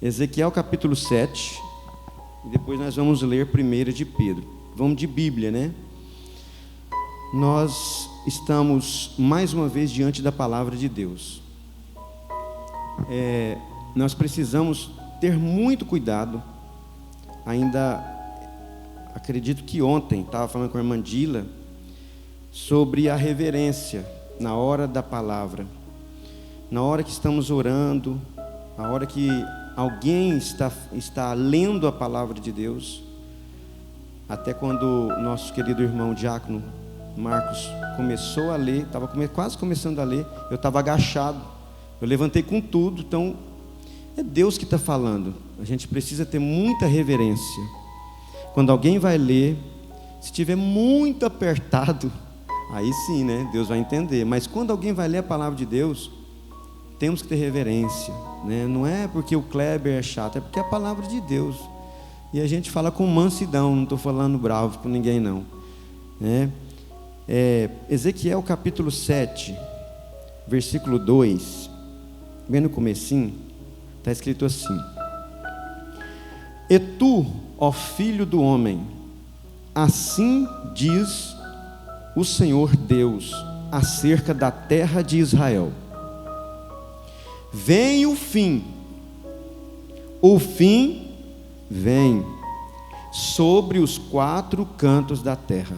Ezequiel capítulo 7, e depois nós vamos ler 1 de Pedro. Vamos de Bíblia, né? Nós estamos mais uma vez diante da palavra de Deus. Nós precisamos ter muito cuidado. Ainda acredito que ontem estava falando com a irmã Dila sobre a reverência na hora da palavra, na hora que estamos orando, na hora que alguém está lendo a palavra de Deus. Até quando o nosso querido irmão diácono Marcos começou a ler, estava quase começando a ler, eu estava agachado, eu levantei com tudo. Então é Deus que está falando. A gente precisa ter muita reverência. Quando alguém vai ler, se estiver muito apertado, aí sim, né? Deus vai entender. Mas quando alguém vai ler a palavra de Deus, temos que ter reverência, né? Não é porque o Kleber é chato, é porque é a palavra de Deus. E a gente fala com mansidão, não estou falando bravo com ninguém não, né? Ezequiel capítulo 7, versículo 2, bem no comecinho, está escrito assim: E tu, ó filho do homem, assim diz o Senhor Deus acerca da terra de Israel: Vem o fim vem sobre os 4 cantos da terra.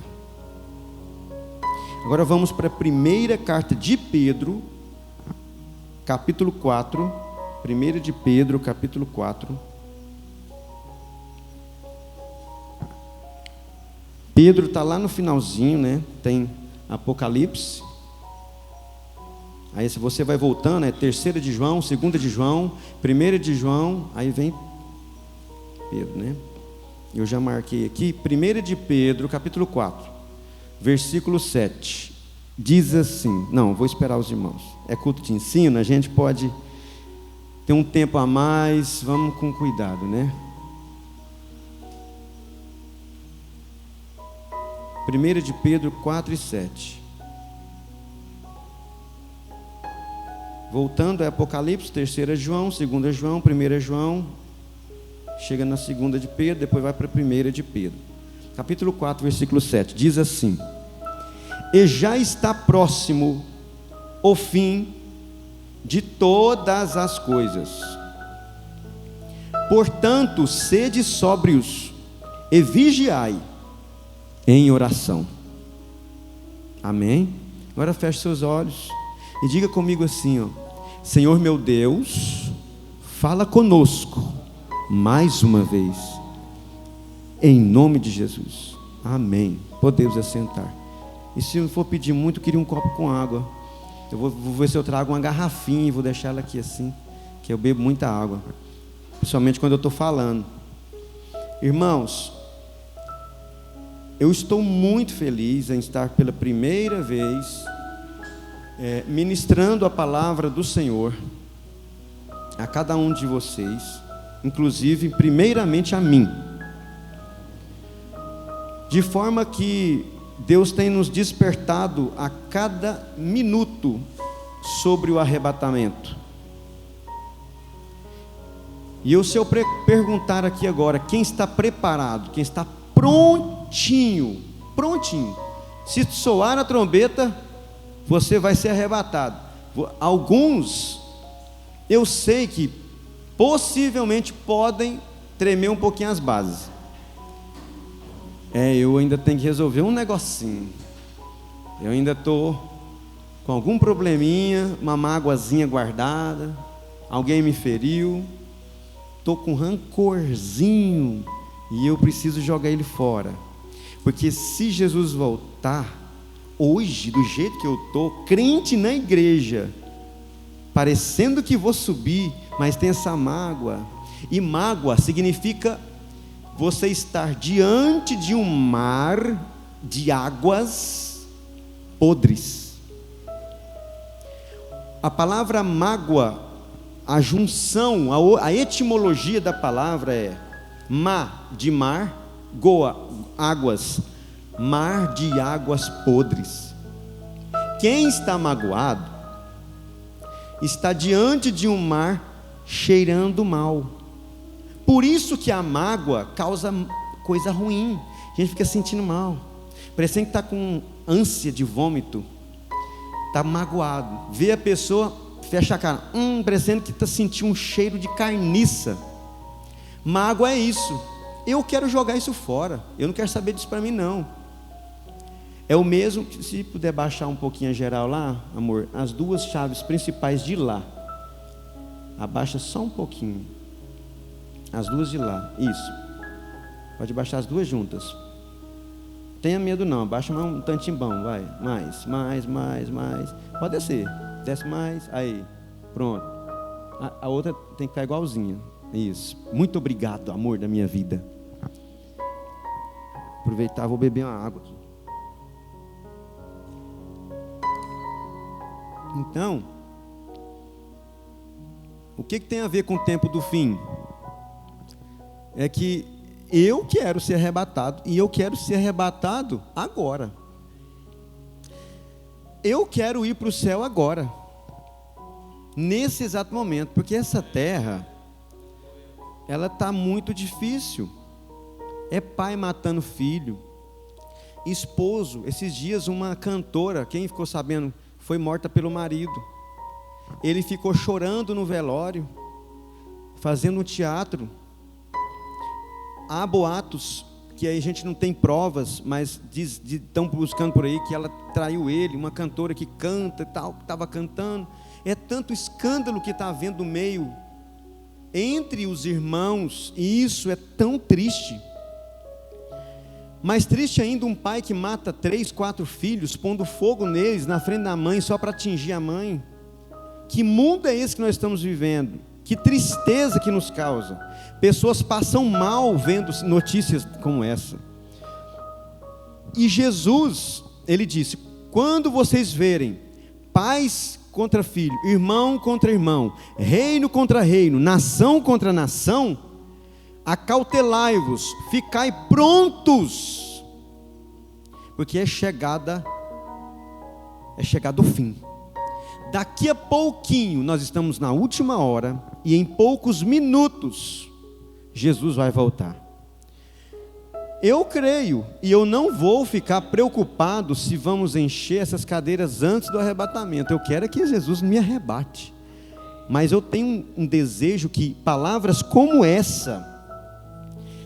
Agora vamos para a primeira carta de Pedro, capítulo 4, 1 de Pedro, capítulo 4. Pedro está lá no finalzinho, né? Tem Apocalipse. Aí se você vai voltando, é 3 de João, 2 de João, 1 de João, aí vem Pedro, né? Eu já marquei aqui, 1 de Pedro, capítulo 4, versículo 7. Diz assim, não, vou esperar os irmãos. É culto de ensino, a gente pode ter um tempo a mais, vamos com cuidado, né? 1 de Pedro 4 e 7. Voltando é Apocalipse, 3 João, 2 João, 1 João, chega na 2 de Pedro, depois vai para 1 de Pedro. Capítulo 4, versículo 7, diz assim: E já está próximo o fim de todas as coisas. Portanto, sede sóbrios e vigiai em oração. Amém? Agora feche seus olhos e diga comigo assim, ó: Senhor meu Deus, fala conosco mais uma vez, em nome de Jesus. Amém. Podemos assentar. E se eu for pedir muito, eu queria um copo com água. Eu vou ver se eu trago uma garrafinha e vou deixar ela aqui assim, que eu bebo muita água, principalmente quando eu estou falando. Irmãos, eu estou muito feliz em estar pela primeira vez ministrando a palavra do Senhor a cada um de vocês, inclusive primeiramente a mim, de forma que Deus tem nos despertado a cada minuto sobre o arrebatamento. E se eu perguntar aqui agora, quem está preparado, quem está prontinho, se soar a trombeta, você vai ser arrebatado. Alguns, eu sei que possivelmente podem tremer um pouquinho as bases. Eu ainda tenho que resolver um negocinho. Eu ainda estou com algum probleminha, uma mágoazinha guardada, alguém me feriu, estou com rancorzinho e eu preciso jogar ele fora. Porque se Jesus voltar hoje, do jeito que eu estou, crente na igreja, parecendo que vou subir, mas tem essa mágoa. E mágoa significa você estar diante de um mar de águas podres. A palavra mágoa, a junção, a etimologia da palavra é de mar, goa, águas, mar de águas podres. Quem está magoado está diante de um mar cheirando mal, Por isso que a mágoa causa coisa ruim. A gente fica sentindo mal, parecendo que está com ânsia de vômito, está magoado. Vê a pessoa, fecha a cara, parecendo que está sentindo um cheiro de carniça. Mágoa é isso. Eu quero jogar isso fora, eu não quero saber disso para mim não. É o mesmo, se puder baixar um pouquinho a geral lá, amor, as duas chaves principais de lá, abaixa só um pouquinho, as duas de lá, isso, pode baixar as duas juntas, tenha medo não, abaixa um tantinho bom, vai, mais, pode descer, desce mais, aí, pronto, a outra tem que ficar igualzinha, isso, muito obrigado, amor da minha vida. Aproveitar, vou beber uma água aqui. Então, o que tem a ver com o tempo do fim? É que eu quero ser arrebatado, e eu quero ser arrebatado agora. Eu quero ir para o céu agora, nesse exato momento, porque essa terra, ela está muito difícil. É pai matando filho, esposo. Esses dias uma cantora, quem ficou sabendo, foi morta pelo marido. Ele ficou chorando no velório, fazendo um teatro. Há boatos, que aí a gente não tem provas, mas estão buscando por aí que ela traiu ele, uma cantora que canta e tal, que estava cantando. É tanto escândalo que está havendo no meio, entre os irmãos, e isso é tão triste. Mais triste ainda, um pai que mata 3, 4 filhos, pondo fogo neles na frente da mãe, só para atingir a mãe. Que mundo é esse que nós estamos vivendo? Que tristeza que nos causa. Pessoas passam mal vendo notícias como essa. E Jesus, ele disse: quando vocês verem pais contra filho, irmão contra irmão, reino contra reino, nação contra nação, acautelai-vos, ficai prontos, porque é chegado o fim. Daqui a pouquinho, nós estamos na última hora, e em poucos minutos, Jesus vai voltar. Eu creio, e eu não vou ficar preocupado se vamos encher essas cadeiras antes do arrebatamento. Eu quero que Jesus me arrebate, mas eu tenho um desejo que palavras como essa,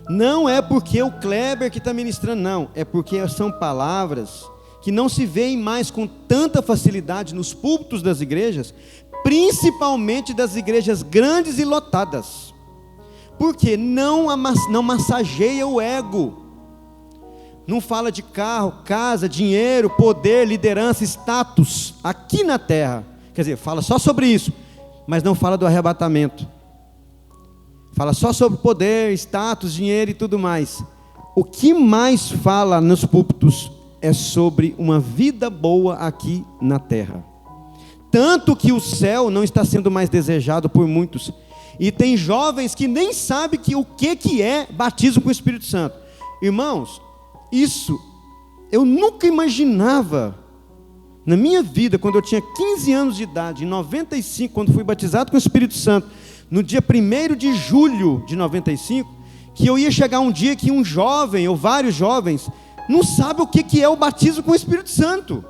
não é porque o Kleber que está ministrando, não, é porque são palavras que não se veem mais com tanta facilidade nos púlpitos das igrejas, principalmente das igrejas grandes e lotadas, porque não massageia o ego, não fala de carro, casa, dinheiro, poder, liderança, status, aqui na terra, quer dizer, fala só sobre isso, mas não fala do arrebatamento, fala só sobre poder, status, dinheiro e tudo mais. O que mais fala nos púlpitos é sobre uma vida boa aqui na terra. Tanto que o céu não está sendo mais desejado por muitos. E tem jovens que nem sabem o que é batismo com o Espírito Santo. Irmãos, isso eu nunca imaginava. Na minha vida, quando eu tinha 15 anos de idade, em 95, quando fui batizado com o Espírito Santo, no dia 1º de julho de 95, que eu ia chegar um dia que um jovem, ou vários jovens, não sabe o que é o batismo com o Espírito Santo.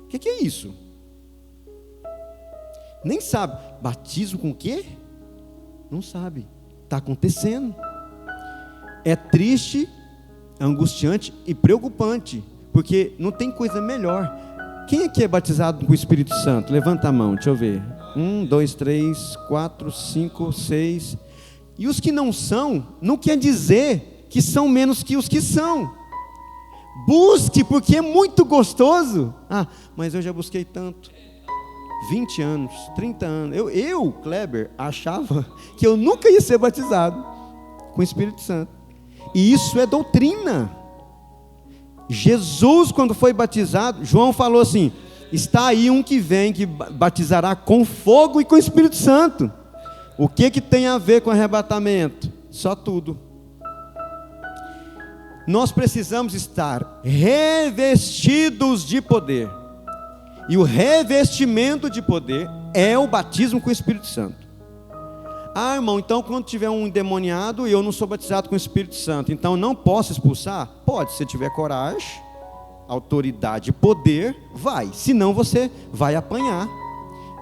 O que é isso? Nem sabe. Batismo com o quê? Não sabe. Está acontecendo. É triste, angustiante e preocupante, porque não tem coisa melhor. Quem aqui é batizado com o Espírito Santo? Levanta a mão, deixa eu ver. 1, 2, 3, 4, 5, 6. E os que não são, não quer dizer que são menos que os que são. Busque, porque é muito gostoso. Mas eu já busquei tanto. 20 anos, 30 anos. Eu, Kleber, achava que eu nunca ia ser batizado com o Espírito Santo. E isso é doutrina. Jesus, quando foi batizado, João falou assim: está aí um que vem, que batizará com fogo e com o Espírito Santo. O que tem a ver com arrebatamento? Só tudo. Nós precisamos estar revestidos de poder. E o revestimento de poder é o batismo com o Espírito Santo. Ah, irmão, então quando tiver um endemoniado e eu não sou batizado com o Espírito Santo, então não posso expulsar? Pode, se tiver coragem, autoridade e poder, vai. Senão você vai apanhar.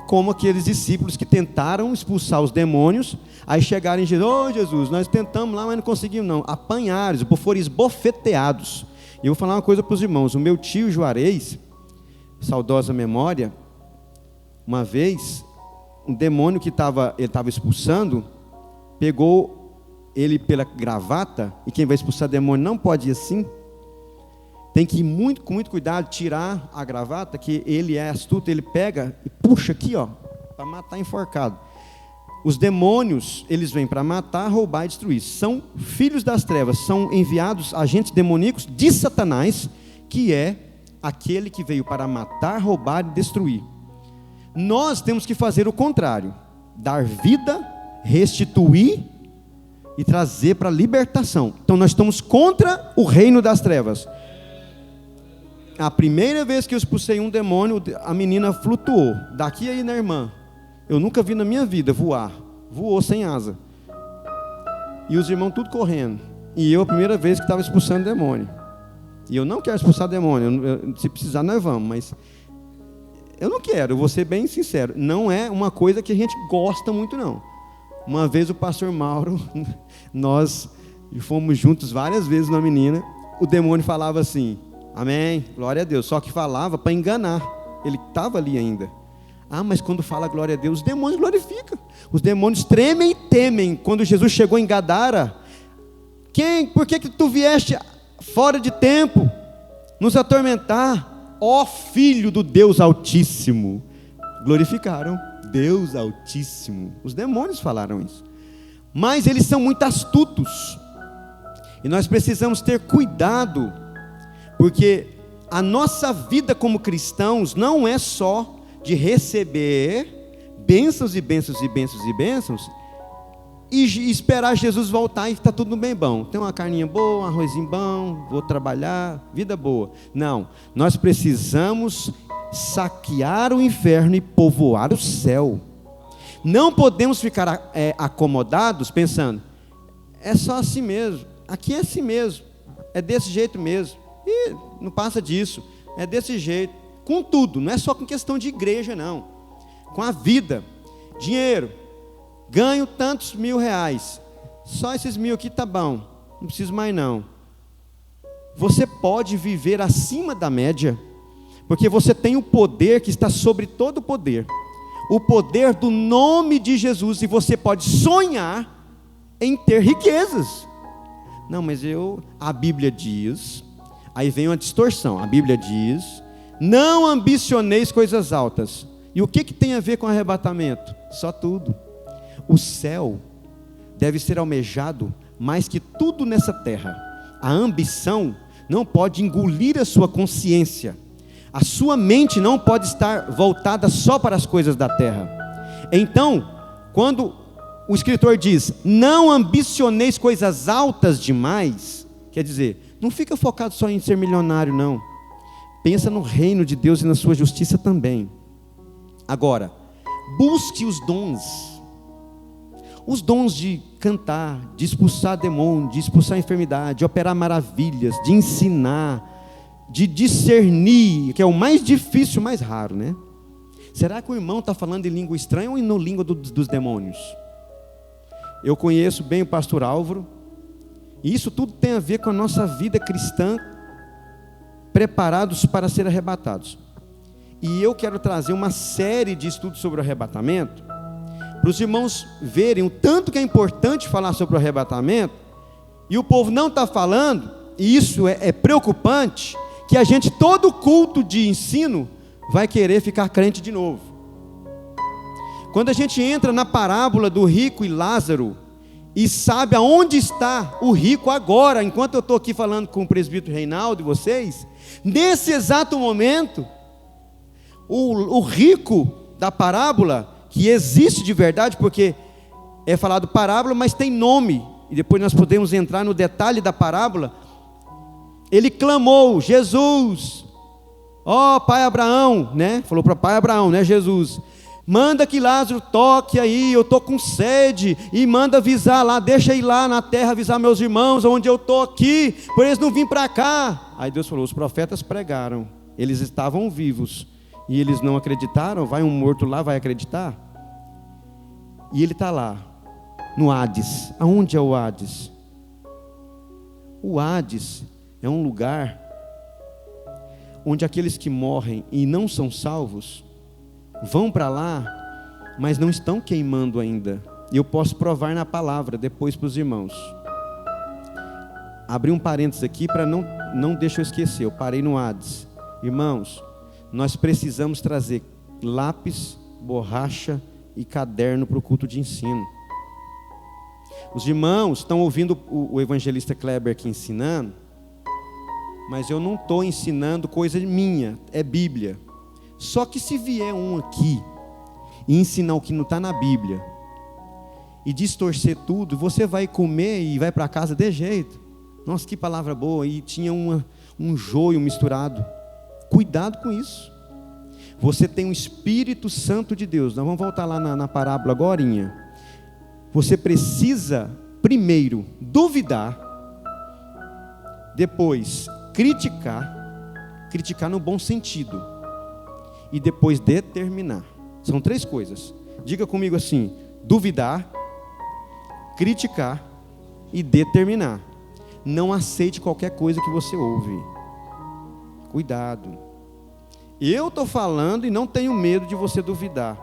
Como aqueles discípulos que tentaram expulsar os demônios, aí chegaram em Jesus: ô Jesus, nós tentamos lá, mas não conseguimos não. Apanharam, foram esbofeteados. E eu vou falar uma coisa para os irmãos: o meu tio Juarez, saudosa memória, uma vez, um demônio que ele estava expulsando, pegou ele pela gravata, e quem vai expulsar demônio não pode ir assim, tem que ir com muito cuidado, tirar a gravata, que ele é astuto, ele pega e puxa aqui, ó, para matar enforcado. Os demônios, eles vêm para matar, roubar e destruir. São filhos das trevas, são enviados agentes demoníacos de Satanás, que é aquele que veio para matar, roubar e destruir. Nós temos que fazer o contrário: dar vida, restituir e trazer para a libertação. Então nós estamos contra o reino das trevas. A primeira vez que eu expulsei um demônio, a menina flutuou, daqui aí na irmã. Eu nunca vi na minha vida voar. Voou sem asa. E os irmãos tudo correndo. E eu, a primeira vez que estava expulsando demônio. E eu não quero expulsar demônio. Se precisar, nós vamos. Mas eu não quero, eu vou ser bem sincero. Não é uma coisa que a gente gosta muito, não. Uma vez o pastor Mauro, nós fomos juntos várias vezes na menina. O demônio falava assim: amém, glória a Deus. Só que falava para enganar. Ele estava ali ainda. Ah, mas quando fala glória a Deus, os demônios glorificam. Os demônios tremem e temem. Quando Jesus chegou em Gadara: por que tu vieste fora de tempo nos atormentar, ó Filho do Deus Altíssimo? Glorificaram Deus Altíssimo. Os demônios falaram isso. Mas eles são muito astutos. E nós precisamos ter cuidado, porque a nossa vida como cristãos não é só de receber bênçãos e bênçãos e bênçãos e bênçãos e esperar Jesus voltar e está tudo bem bom. Tem uma carninha boa, um arrozinho bom, vou trabalhar, vida boa. Não, nós precisamos saquear o inferno e povoar o céu. Não podemos ficar acomodados pensando: é só assim mesmo, aqui é assim mesmo, é desse jeito mesmo, e não passa disso, é desse jeito. Com tudo, não é só com questão de igreja, não. Com a vida, dinheiro, ganho tantos R$1.000, só esses 1.000 aqui tá bom, não preciso mais não. Você pode viver acima da média, porque você tem o poder que está sobre todo o poder do nome de Jesus, e você pode sonhar em ter riquezas. Não, mas a Bíblia diz, aí vem uma distorção, a Bíblia diz: não ambicioneis coisas altas. E o que tem a ver com arrebatamento? Só tudo. O céu deve ser almejado mais que tudo nessa terra. A ambição não pode engolir a sua consciência. A sua mente não pode estar voltada só para as coisas da terra. Então, quando o escritor diz: não ambicioneis coisas altas demais, quer dizer, não fica focado só em ser milionário, não. Pensa no reino de Deus e na sua justiça também. Agora, busque os dons de cantar, de expulsar demônio, de expulsar enfermidade, de operar maravilhas, de ensinar, de discernir, que é o mais difícil, o mais raro, né? Será que o irmão está falando em língua estranha ou em língua dos demônios? Eu conheço bem o pastor Álvaro, e isso tudo tem a ver com a nossa vida cristã, preparados para ser arrebatados. E eu quero trazer uma série de estudos sobre o arrebatamento, para os irmãos verem o tanto que é importante falar sobre o arrebatamento, e o povo não está falando, e isso é preocupante, que a gente, todo culto de ensino, vai querer ficar crente de novo. Quando a gente entra na parábola do rico e Lázaro, e sabe aonde está o rico agora, enquanto eu estou aqui falando com o presbítero Reinaldo e vocês, nesse exato momento, o rico da parábola, que existe de verdade, porque é falado parábola, mas tem nome, e depois nós podemos entrar no detalhe da parábola. Ele clamou: Jesus, ó pai Abraão, né? Falou para pai Abraão, né? Jesus, Manda que Lázaro toque aí, eu estou com sede, e manda avisar lá, deixa ir lá na terra avisar meus irmãos, onde eu estou aqui, por eles não virem para cá. Aí Deus falou, os profetas pregaram, eles estavam vivos, e eles não acreditaram. Vai um morto lá, vai acreditar? E ele está lá, no Hades. Aonde é o Hades? O Hades é um lugar onde aqueles que morrem e não são salvos vão para lá, mas não estão queimando ainda. E eu posso provar na palavra depois para os irmãos. Abri um parênteses aqui para não deixar eu esquecer. Eu parei no Hades. Irmãos, nós precisamos trazer lápis, borracha e caderno para o culto de ensino. Os irmãos estão ouvindo o evangelista Kleber aqui ensinando, mas eu não estou ensinando coisa minha, é Bíblia. Só que se vier um aqui e ensinar o que não está na Bíblia e distorcer tudo, você vai comer e vai para casa de jeito. Nossa, que palavra boa! E tinha um joio misturado. Cuidado com isso. Você tem o Espírito Santo de Deus. Nós vamos voltar lá na parábola agorinha. Você precisa primeiro duvidar, depois criticar no bom sentido, e depois determinar. São 3 coisas. Diga comigo assim: duvidar, criticar e determinar. Não aceite qualquer coisa que você ouve. Cuidado. Eu estou falando e não tenho medo de você duvidar,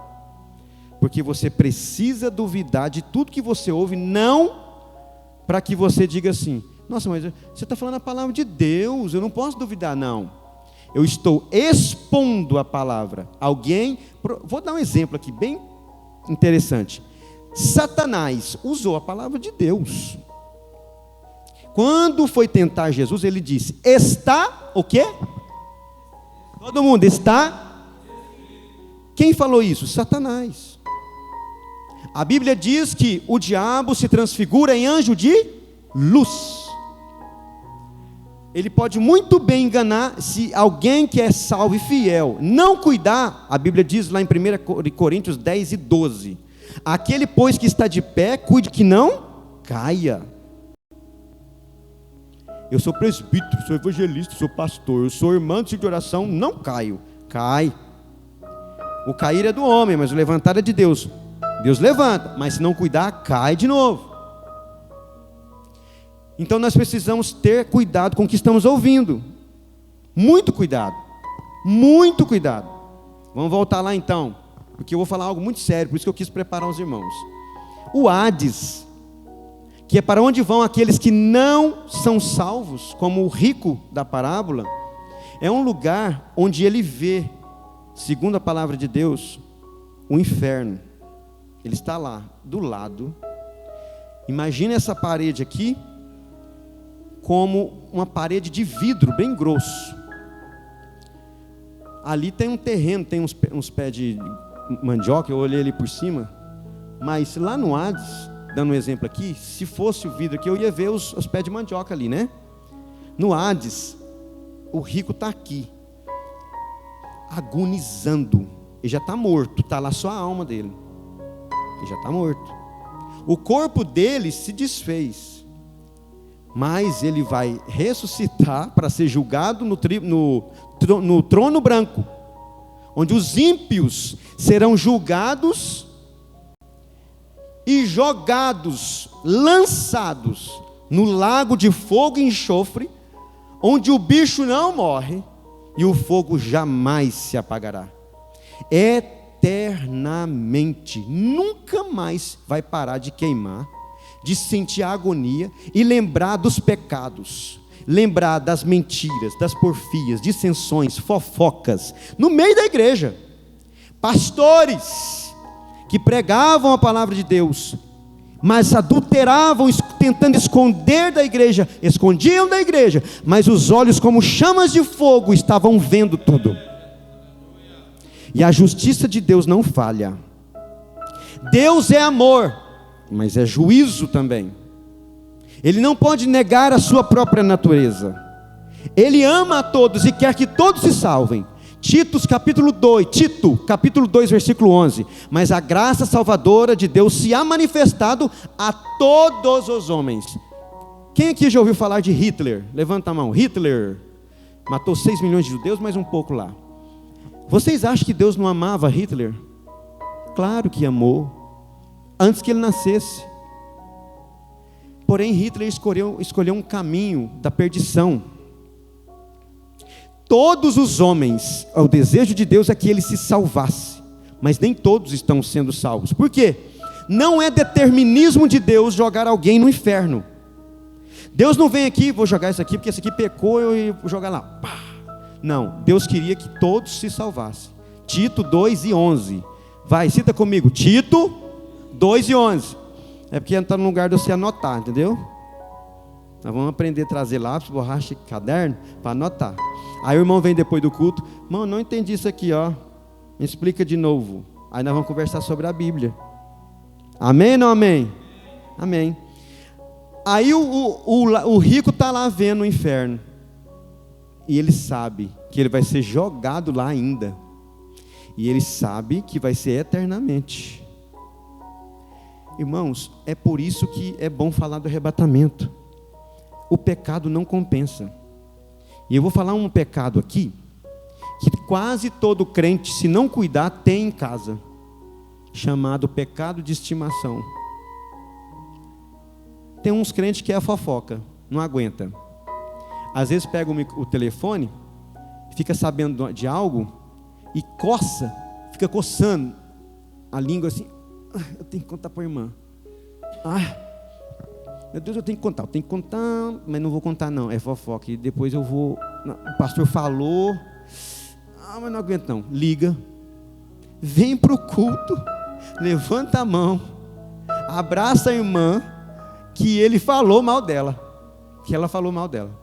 porque você precisa duvidar de tudo que você ouve, não para que você diga assim: nossa, mas você está falando a palavra de Deus, eu não posso duvidar. Não, eu estou expondo a palavra. Vou dar um exemplo aqui bem interessante. Satanás usou a palavra de Deus. Quando foi tentar Jesus, ele disse: está o quê? Todo mundo está? Quem falou isso? Satanás. A Bíblia diz que o diabo se transfigura em anjo de luz. Ele pode muito bem enganar. Se alguém que é salvo e fiel não cuidar, a Bíblia diz lá em 1 Coríntios 10 e 12: aquele pois que está de pé, cuide que não caia. Eu sou presbítero, sou evangelista, sou pastor, eu sou irmão de oração, não caio. Cai. O cair é do homem, mas o levantar é de Deus. Deus levanta, mas se não cuidar, cai de novo. Então nós precisamos ter cuidado com o que estamos ouvindo. Muito cuidado. Muito cuidado. Vamos voltar lá então, porque eu vou falar algo muito sério, por isso que eu quis preparar os irmãos. O Hades, que é para onde vão aqueles que não são salvos, como o rico da parábola, é um lugar onde ele vê, segundo a palavra de Deus, o inferno. Ele está lá, do lado. Imagina essa parede aqui como uma parede de vidro bem grosso. Ali tem um terreno, tem uns pés de mandioca, eu olhei ali por cima. Mas lá no Hades, dando um exemplo aqui, se fosse o vidro aqui, eu ia ver os pés de mandioca ali, né? No Hades, o rico está aqui, agonizando. Ele já está morto, está lá só a alma dele. Ele já está morto. O corpo dele se desfez, mas ele vai ressuscitar para ser julgado no trono branco, onde os ímpios serão julgados e jogados, lançados no lago de fogo e enxofre, onde o bicho não morre e o fogo jamais se apagará. Eternamente, nunca mais vai parar de queimar, de sentir a agonia e lembrar dos pecados, lembrar das mentiras, das porfias, dissensões, fofocas, no meio da igreja. Pastores que pregavam a palavra de Deus, mas adulteravam, tentando esconder da igreja, escondiam da igreja, mas os olhos como chamas de fogo estavam vendo tudo. E a justiça de Deus não falha. Deus é amor, mas é juízo também. Ele não pode negar a sua própria natureza. Ele ama a todos e quer que todos se salvem. Tito, capítulo 2, versículo 11. Mas a graça salvadora de Deus se há manifestado a todos os homens. Quem aqui já ouviu falar de Hitler? Levanta a mão. Hitler matou 6 milhões de judeus, mais um pouco lá. Vocês acham que Deus não amava Hitler? Claro que amou, antes que ele nascesse. Porém, Hitler escolheu um caminho da perdição. Todos os homens, o desejo de Deus é que ele se salvasse, mas nem todos estão sendo salvos. Por quê? Não é determinismo de Deus jogar alguém no inferno. Deus não vem aqui, vou jogar isso aqui, porque esse aqui pecou, eu vou jogar lá. Pá. Não, Deus queria que todos se salvassem. Tito 2:11. Vai, cita comigo. Tito 2:11. É porque está no lugar de você anotar, entendeu? Nós vamos aprender a trazer lápis, borracha e caderno para anotar. Aí o irmão vem depois do culto. Irmão, não entendi isso aqui, ó. Me explica de novo. Aí nós vamos conversar sobre a Bíblia. Amém ou não amém? Amém. Aí o rico está lá vendo o inferno. E ele sabe que ele vai ser jogado lá ainda. E ele sabe que vai ser eternamente. Irmãos, é por isso que é bom falar do arrebatamento. O pecado não compensa. E eu vou falar um pecado aqui, que quase todo crente, se não cuidar, tem em casa. Chamado pecado de estimação. Tem uns crentes que é a fofoca, não aguenta. Às vezes pega o telefone, fica sabendo de algo, e coça, fica coçando a língua assim. Eu tenho que contar para a irmã. Meu Deus, eu tenho que contar, mas não vou contar não, é fofoca. E depois eu vou, o pastor falou, mas não aguento não. Liga, vem para o culto, levanta a mão, abraça a irmã, que ele falou mal dela, que ela falou mal dela.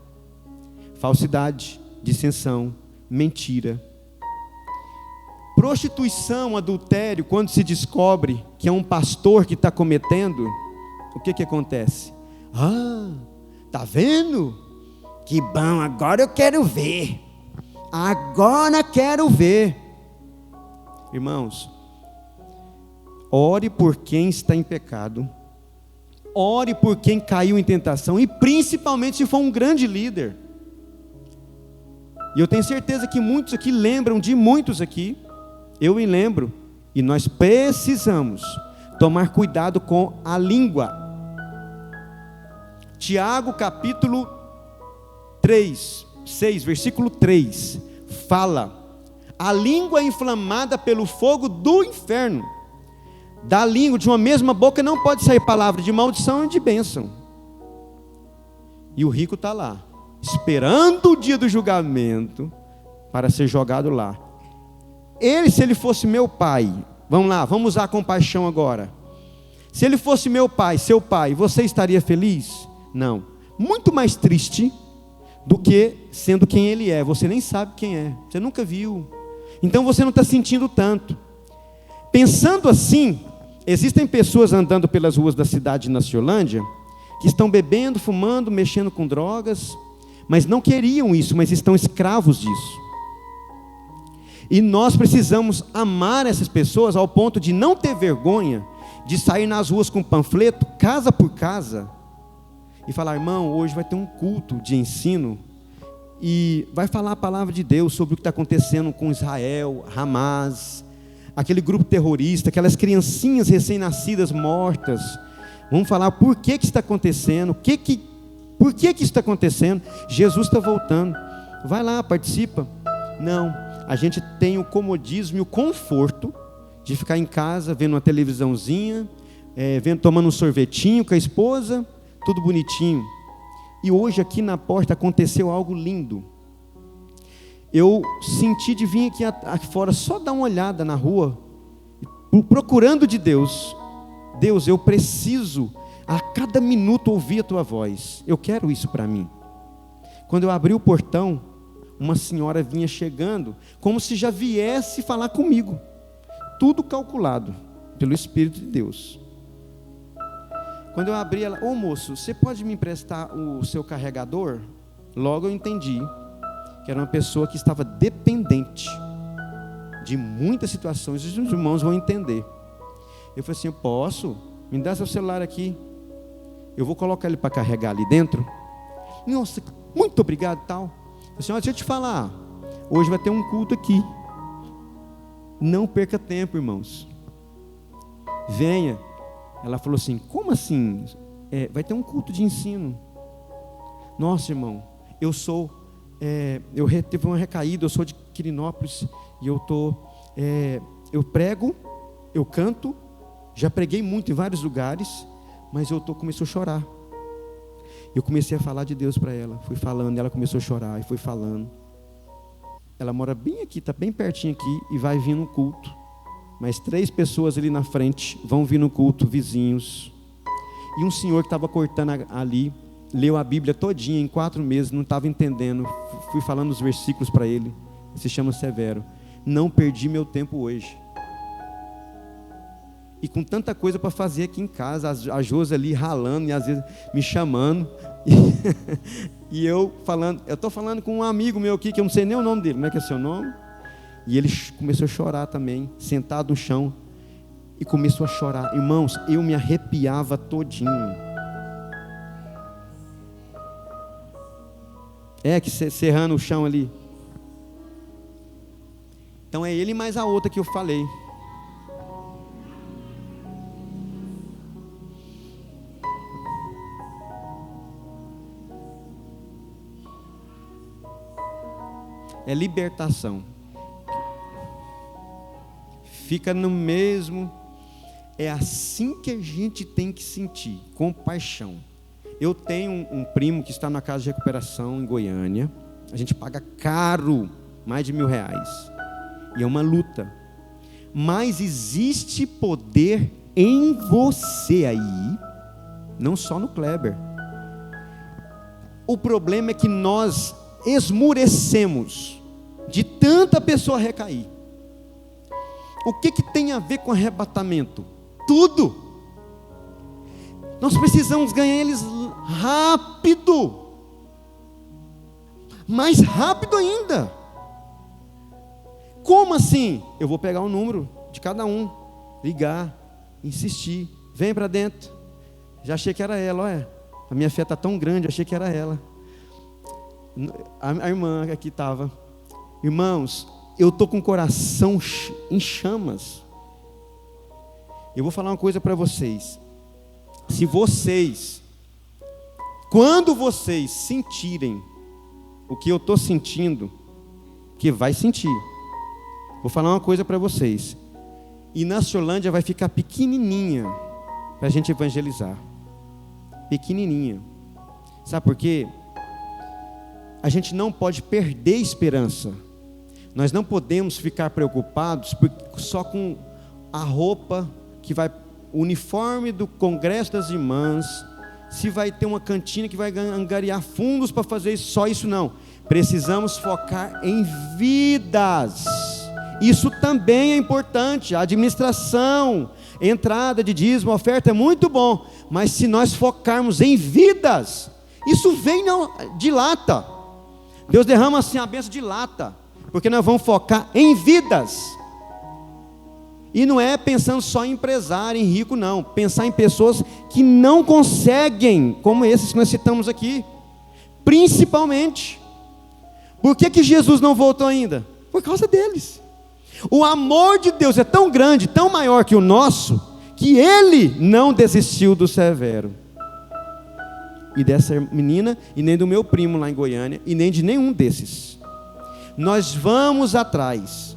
Falsidade, dissensão, mentira. Prostituição, adultério, quando se descobre que é um pastor que está cometendo, o que acontece? Tá vendo? Que bom, agora eu quero ver. Agora quero ver. Irmãos, ore por quem está em pecado. Ore por quem caiu em tentação. E principalmente se for um grande líder. E eu tenho certeza que muitos aqui lembram de muitos aqui. Eu me lembro. E nós precisamos tomar cuidado com a língua. Tiago capítulo 6, versículo 3. Fala. A língua é inflamada pelo fogo do inferno. Da língua, de uma mesma boca, não pode sair palavra de maldição e de bênção. E o rico está lá, esperando o dia do julgamento, para ser jogado lá. Ele, se ele fosse meu pai, vamos lá, vamos usar a compaixão agora. Se ele fosse meu pai, seu pai, você estaria feliz? Não. Muito mais triste do que sendo quem ele é. Você nem sabe quem é, você nunca viu. Então você não está sentindo tanto. Pensando assim, existem pessoas andando pelas ruas da cidade de Naciolândia, que estão bebendo, fumando, mexendo com drogas, mas não queriam isso, mas estão escravos disso. E nós precisamos amar essas pessoas ao ponto de não ter vergonha de sair nas ruas com panfleto, casa por casa, e falar: irmão, hoje vai ter um culto de ensino, e vai falar a palavra de Deus sobre o que está acontecendo com Israel, Hamas, aquele grupo terrorista, aquelas criancinhas recém-nascidas mortas. Vamos falar por que está acontecendo, por que isso está acontecendo. Jesus está voltando, vai lá, participa. Não, a gente tem o comodismo e o conforto de ficar em casa, vendo uma televisãozinha, tomando um sorvetinho com a esposa, tudo bonitinho. E hoje aqui na porta aconteceu algo lindo. Eu senti de vir aqui fora, só dar uma olhada na rua, procurando de Deus. Deus, eu preciso a cada minuto ouvir a tua voz. Eu quero isso para mim. Quando eu abri o portão, uma senhora vinha chegando, como se já viesse falar comigo. Tudo calculado pelo Espírito de Deus. Quando eu abri, ela: ô moço, você pode me emprestar o seu carregador? Logo eu entendi que era uma pessoa que estava dependente. de muitas situações, os irmãos vão entender. Eu falei assim, eu posso? Me dá seu celular aqui. Eu vou colocar ele para carregar ali dentro. Nossa, muito obrigado e tal. Eu falei assim, olha, deixa eu te falar. Hoje vai ter um culto aqui. Não perca tempo, irmãos. Venha. Ela falou assim, como assim? Vai ter um culto de ensino. Nossa, irmão, eu tive uma recaída, eu sou de Quirinópolis e eu prego, eu canto, já preguei muito em vários lugares, mas começou a chorar. Eu comecei a falar de Deus para ela, fui falando, ela começou a chorar e foi falando. Ela mora bem aqui, está bem pertinho aqui e vai vir no culto. Mas 3 pessoas ali na frente vão vir no culto, vizinhos. E um senhor que estava cortando ali, leu a Bíblia todinha em 4 meses, não estava entendendo. Fui falando os versículos para ele. Ele se chama Severo. Não perdi meu tempo hoje. E com tanta coisa para fazer aqui em casa, a Josi ali ralando e às vezes me chamando. E eu estou falando com um amigo meu aqui, que eu não sei nem o nome dele. Como é que é seu nome? E ele começou a chorar também, sentado no chão. E começou a chorar. Irmãos, eu me arrepiava todinho. Que serrando o chão ali. Então é ele mais a outra que eu falei. É libertação. Fica no mesmo. É assim que a gente tem que sentir, compaixão. Eu tenho um primo que está na casa de recuperação em Goiânia. A gente paga caro, mais de R$1.000. E é uma luta. Mas existe poder em você aí, não só no Kleber. O problema é que nós esmurecemos de tanta pessoa recair. O que tem a ver com arrebatamento? Tudo. Nós precisamos ganhar eles rápido. Mais rápido ainda. Como assim? Eu vou pegar o número de cada um, ligar, insistir. Vem para dentro. Já achei que era ela, olha. A minha fé está tão grande, achei que era ela. A irmã aqui estava. Irmãos, eu estou com o coração em chamas. Eu vou falar uma coisa para vocês. Quando vocês sentirem o que eu estou sentindo, que vai sentir, vou falar uma coisa para vocês. E na Ciolândia vai ficar pequenininha para a gente evangelizar. Pequenininha. Sabe por quê? A gente não pode perder esperança. Nós não podemos ficar preocupados só com a roupa que vai, o uniforme do Congresso das Irmãs, se vai ter uma cantina que vai angariar fundos para fazer isso, só isso não. Precisamos focar em vidas. Isso também é importante. A administração, entrada de dízimo, oferta é muito bom, mas se nós focarmos em vidas, isso vem de lata. Deus derrama assim a bênção de lata, porque nós vamos focar em vidas. E não é pensando só em empresário, em rico, não. Pensar em pessoas que não conseguem, como esses que nós citamos aqui. Principalmente. Por que Jesus não voltou ainda? Por causa deles. O amor de Deus é tão grande, tão maior que o nosso, que Ele não desistiu do Severo. E dessa menina, e nem do meu primo lá em Goiânia, e nem de nenhum desses. Nós vamos atrás.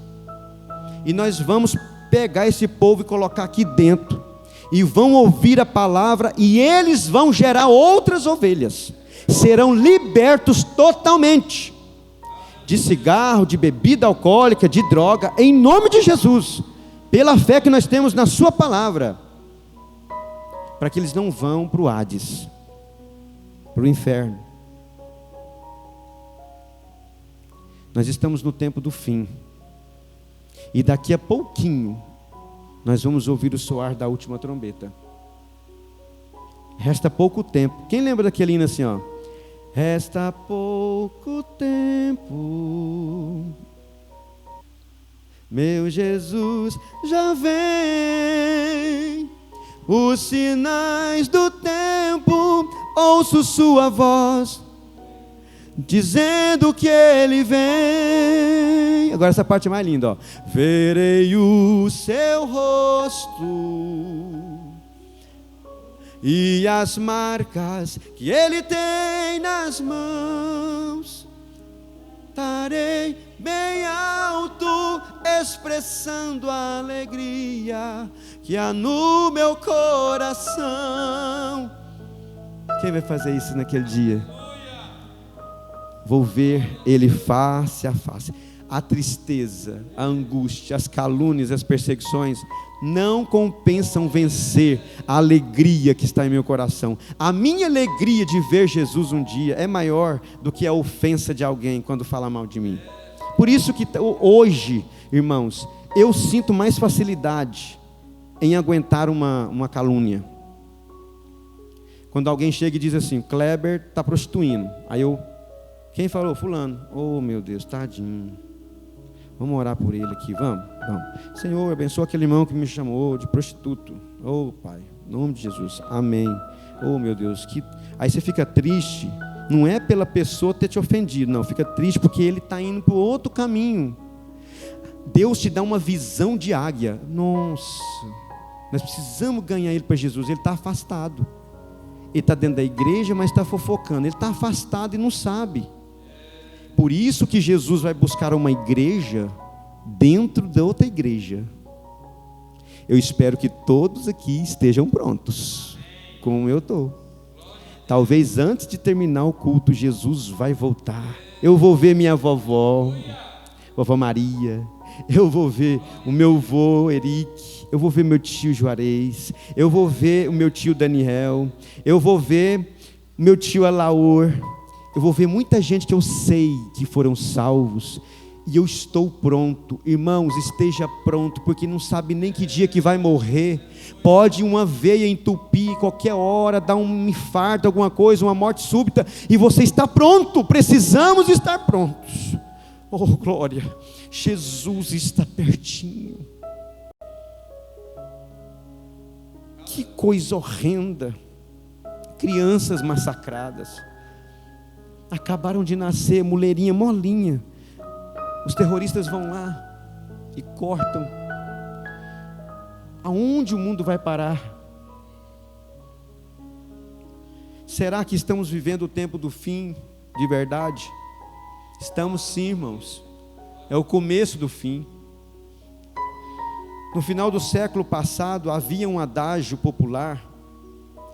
E nós vamos pegar esse povo e colocar aqui dentro, e vão ouvir a palavra, e eles vão gerar outras ovelhas, serão libertos totalmente, de cigarro, de bebida alcoólica, de droga, em nome de Jesus, pela fé que nós temos na sua palavra, para que eles não vão para o Hades, para o inferno. Nós estamos no tempo do fim. E daqui a pouquinho, nós vamos ouvir o soar da última trombeta. Resta pouco tempo. Quem lembra daquele hino assim, ó? Resta pouco tempo meu Jesus já vem. Os sinais do tempo, ouço sua voz, dizendo que ele vem. Agora essa parte é mais linda, ó. Verei o seu rosto e as marcas que ele tem nas mãos. Estarei bem alto, expressando a alegria que há no meu coração. Quem vai fazer isso naquele dia? Vou ver ele face a face. A tristeza, a angústia, as calúnias, as perseguições não compensam vencer a alegria que está em meu coração. A minha alegria de ver Jesus um dia é maior do que a ofensa de alguém quando fala mal de mim. Por isso que hoje, irmãos, eu sinto mais facilidade em aguentar uma calúnia. Quando alguém chega e diz assim: Kleber está prostituindo. Aí quem falou? Fulano. Oh, meu Deus, tadinho. Vamos orar por ele aqui, vamos. Senhor, abençoa aquele irmão que me chamou de prostituto. Oh, Pai, em nome de Jesus, amém. Oh, meu Deus, aí você fica triste, não é pela pessoa ter te ofendido, não, fica triste porque ele está indo para outro caminho. Deus te dá uma visão de águia. Nossa, nós precisamos ganhar ele para Jesus. Ele está afastado, ele está dentro da igreja, mas está fofocando, ele está afastado e não sabe. Por isso que Jesus vai buscar uma igreja dentro da outra igreja. Eu espero que todos aqui estejam prontos, como eu estou. Talvez antes de terminar o culto, Jesus vai voltar. Eu vou ver minha vovó Maria. Eu vou ver o meu avô Eric. Eu vou ver meu tio Juarez. Eu vou ver o meu tio Daniel. Eu vou ver o meu tio Alaor. Eu vou ver muita gente que eu sei que foram salvos. E eu estou pronto. Irmãos, esteja pronto, porque não sabe nem que dia que vai morrer. Pode uma veia entupir qualquer hora, dar um infarto, alguma coisa, uma morte súbita, e você está pronto. Precisamos estar prontos. Oh, glória, Jesus está pertinho. Que coisa horrenda. Crianças massacradas, acabaram de nascer, mulherinha molinha. Os terroristas vão lá e cortam. Aonde o mundo vai parar? Será que estamos vivendo o tempo do fim de verdade? Estamos sim, irmãos. É o começo do fim. No final do século passado havia um adágio popular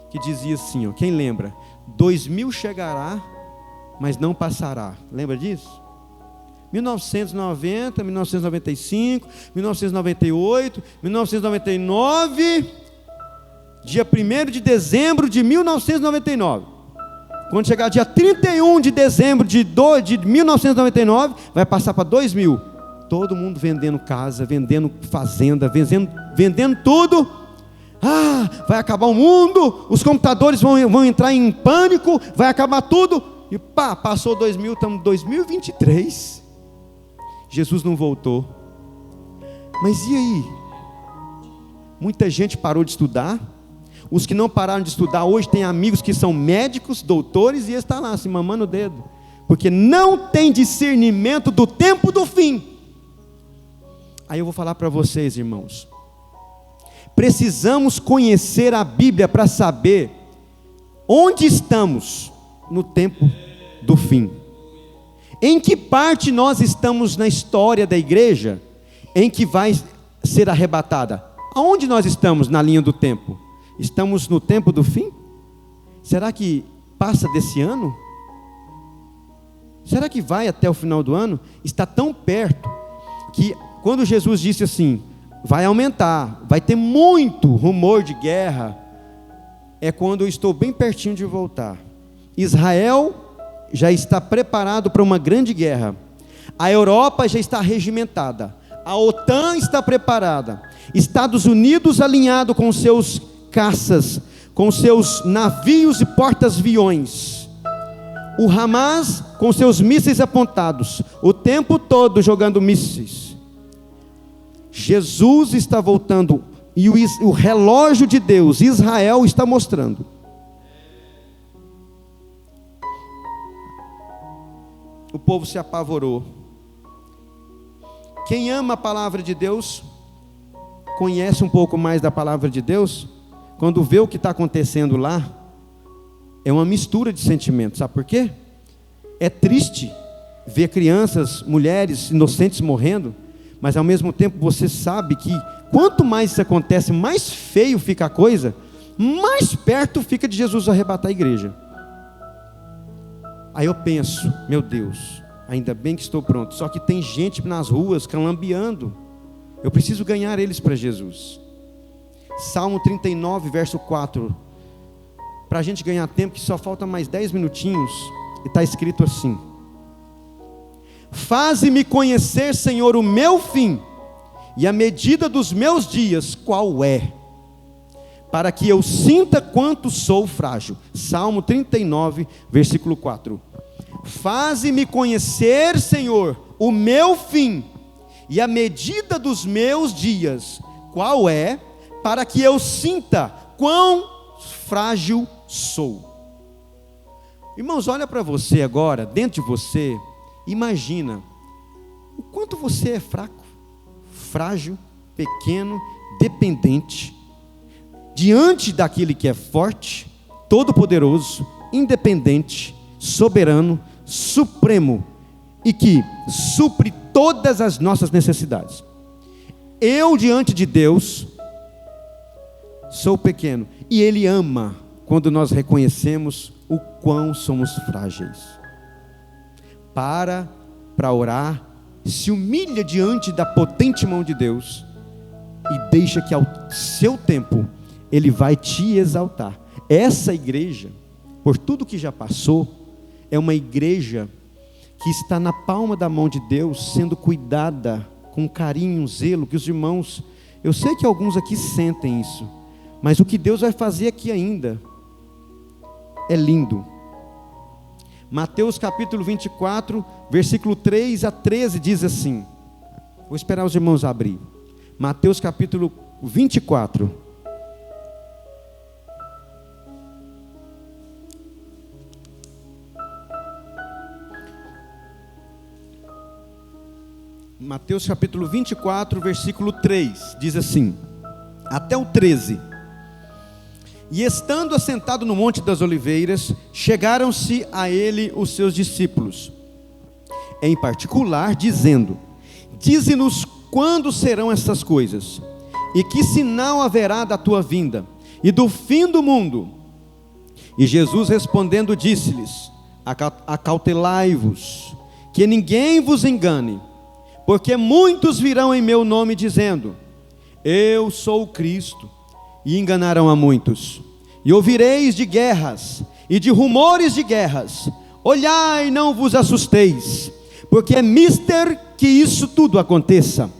que dizia assim, ó, quem lembra? 2000 chegará, mas não passará. Lembra disso? 1990, 1995, 1998, 1999, dia 1º de dezembro de 1999. Quando chegar dia 31 de dezembro de 1999, vai passar para 2000. Todo mundo vendendo casa, vendendo fazenda, vendendo tudo. Vai acabar o mundo, os computadores vão entrar em pânico, vai acabar tudo. E passou 2000, estamos em 2023. Jesus não voltou. Mas e aí? Muita gente parou de estudar. Os que não pararam de estudar hoje têm amigos que são médicos, doutores, e eles estão lá se mamando o dedo, porque não tem discernimento do tempo do fim. Aí eu vou falar para vocês, irmãos, precisamos conhecer a Bíblia para saber onde estamos no tempo do fim. Em que parte nós estamos na história da igreja em que vai ser arrebatada? Aonde nós estamos na linha do tempo? Estamos no tempo do fim? Será que passa desse ano? Será que vai até o final do ano? Está tão perto que quando Jesus disse assim, vai aumentar, vai ter muito rumor de guerra, é quando eu estou bem pertinho de voltar. Israel já está preparado para uma grande guerra. A Europa já está regimentada. A OTAN está preparada. Estados Unidos alinhado com seus caças, com seus navios e porta-aviões. O Hamas com seus mísseis apontados, o tempo todo jogando mísseis. Jesus está voltando, e o relógio de Deus, Israel, está mostrando. O povo se apavorou. Quem ama a palavra de Deus, conhece um pouco mais da palavra de Deus, quando vê o que está acontecendo lá, é uma mistura de sentimentos. Sabe por quê? É triste ver crianças, mulheres inocentes morrendo, mas ao mesmo tempo você sabe que quanto mais isso acontece, mais feio fica a coisa, mais perto fica de Jesus arrebatar a igreja. Aí eu penso, meu Deus, ainda bem que estou pronto, só que tem gente nas ruas calambeando, eu preciso ganhar eles para Jesus. Salmo 39, verso 4, para a gente ganhar tempo, que só falta mais 10 minutinhos, e está escrito assim: faze-me conhecer, Senhor, o meu fim, e a medida dos meus dias, qual é? Para que eu sinta quanto sou frágil. Salmo 39, versículo 4. Faze-me conhecer, Senhor, o meu fim, e a medida dos meus dias, qual é? Para que eu sinta quão frágil sou. Irmãos, olha para você agora, dentro de você, imagina o quanto você é fraco, frágil, pequeno, dependente, diante daquele que é forte, todo-poderoso, independente, soberano, supremo, e que supre todas as nossas necessidades. Eu, diante de Deus, sou pequeno, e Ele ama quando nós reconhecemos o quão somos frágeis. Para orar, se humilha diante da potente mão de Deus, e deixa que ao seu tempo, Ele vai te exaltar. Essa igreja, por tudo que já passou, é uma igreja que está na palma da mão de Deus, sendo cuidada com carinho, zelo, que os irmãos, eu sei que alguns aqui sentem isso, mas o que Deus vai fazer aqui ainda é lindo. Mateus capítulo 24, versículo 3 a 13 diz assim, vou esperar os irmãos abrir. Mateus capítulo 24. Mateus capítulo 24, versículo 3, diz assim, até o 13. E estando assentado no Monte das Oliveiras, chegaram-se a ele os seus discípulos, em particular, dizendo, dize-nos quando serão estas coisas, e que sinal haverá da tua vinda, e do fim do mundo? E Jesus respondendo disse-lhes, acautelai-vos, que ninguém vos engane, porque muitos virão em meu nome dizendo, eu sou o Cristo, e enganarão a muitos. E ouvireis de guerras, e de rumores de guerras, olhai, não vos assusteis, porque é mister que isso tudo aconteça,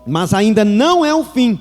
mas ainda não é o fim,